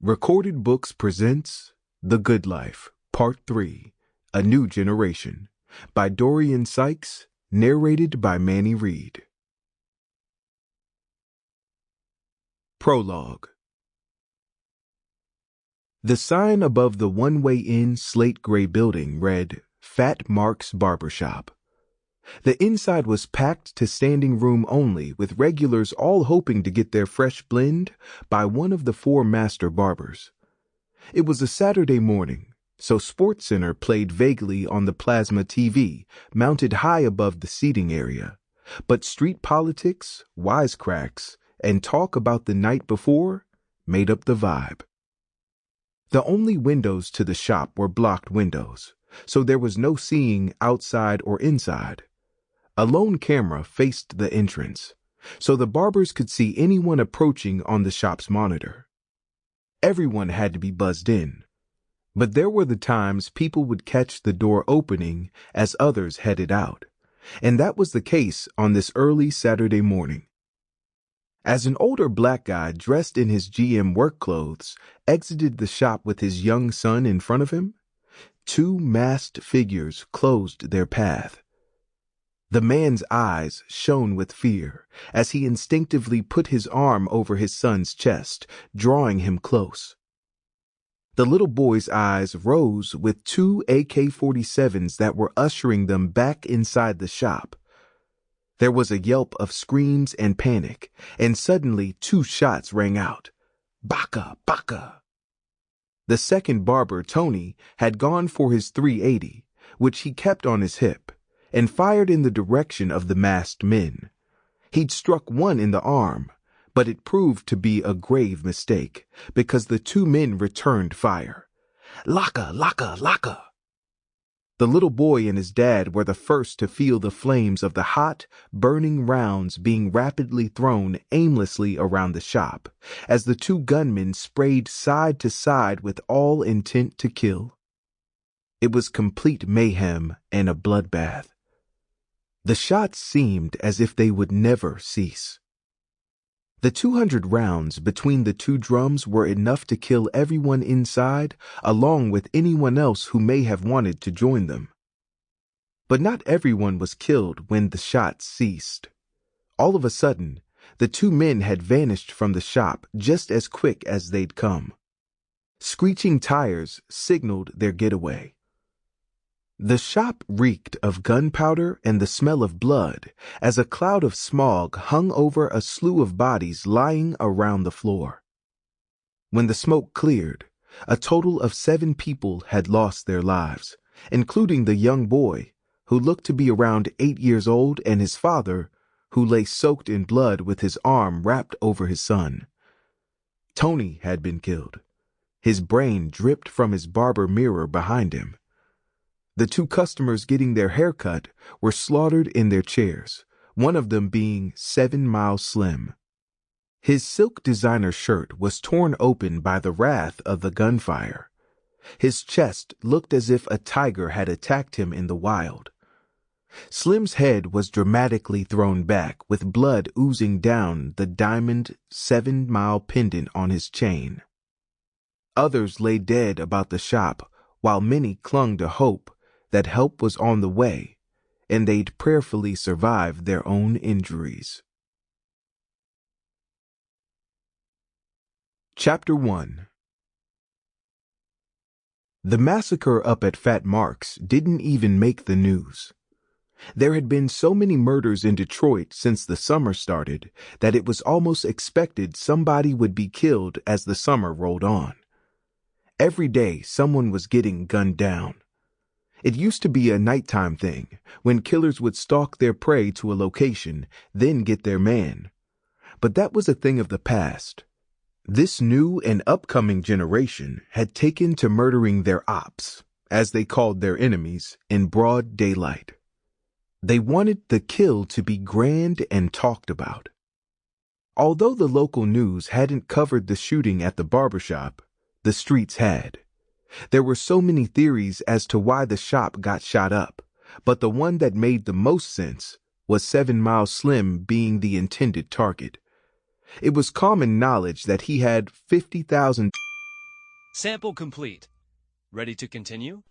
Recorded Books presents The Good Life, Part 3, A New Generation, by Dorian Sykes, narrated by Manny Reid. Prologue. The sign above the one-way-in slate-gray building read, Fat Mark's Barbershop. The inside was packed to standing room only, with regulars all hoping to get their fresh blend by one of the four master barbers. It was a Saturday morning, so SportsCenter played vaguely on the plasma TV mounted high above the seating area, but street politics, wisecracks, and talk about the night before made up the vibe. The only windows to the shop were blocked windows, so there was no seeing outside or inside. A lone camera faced the entrance, so the barbers could see anyone approaching on the shop's monitor. Everyone had to be buzzed in, but there were the times people would catch the door opening as others headed out, and that was the case on this early Saturday morning. As an older black guy dressed in his GM work clothes exited the shop with his young son in front of him, two masked figures closed their path. The man's eyes shone with fear as he instinctively put his arm over his son's chest, drawing him close. The little boy's eyes rose with two AK-47s that were ushering them back inside the shop. There was a yelp of screams and panic, and suddenly two shots rang out. Baka, baka. The second barber, Tony, had gone for his .380, which he kept on his hip, and fired in the direction of the masked men. He'd struck one in the arm, but it proved to be a grave mistake, because the two men returned fire. Laka, laka, laka. The little boy and his dad were the first to feel the flames of the hot, burning rounds being rapidly thrown aimlessly around the shop, as the two gunmen sprayed side to side with all intent to kill. It was complete mayhem and a bloodbath. The shots seemed as if they would never cease. The 200 rounds between the two drums were enough to kill everyone inside, along with anyone else who may have wanted to join them. But not everyone was killed when the shots ceased. All of a sudden, the two men had vanished from the shop just as quick as they'd come. Screeching tires signaled their getaway. The shop reeked of gunpowder and the smell of blood as a cloud of smog hung over a slew of bodies lying around the floor. When the smoke cleared, a total of 7 people had lost their lives, including the young boy, who looked to be around 8 years old, and his father, who lay soaked in blood with his arm wrapped over his son. Tony had been killed. His brain dripped from his barber mirror behind him. The two customers getting their hair cut were slaughtered in their chairs, one of them being 7 Mile Slim. His silk designer shirt was torn open by the wrath of the gunfire. His chest looked as if a tiger had attacked him in the wild. Slim's head was dramatically thrown back, with blood oozing down the diamond 7-mile pendant on his chain. Others lay dead about the shop, while many clung to hope that help was on the way, and they'd prayerfully survive their own injuries. Chapter 1. The massacre up at Fat Mark's didn't even make the news. There had been so many murders in Detroit since the summer started that it was almost expected somebody would be killed as the summer rolled on. Every day someone was getting gunned down. It used to be a nighttime thing, when killers would stalk their prey to a location, then get their man. But that was a thing of the past. This new and upcoming generation had taken to murdering their ops, as they called their enemies, in broad daylight. They wanted the kill to be grand and talked about. Although the local news hadn't covered the shooting at the barbershop, the streets had. There were so many theories as to why the shop got shot up, but the one that made the most sense was 7 Mile Slim being the intended target. It was common knowledge that he had 50,000 Sample complete. Ready to continue?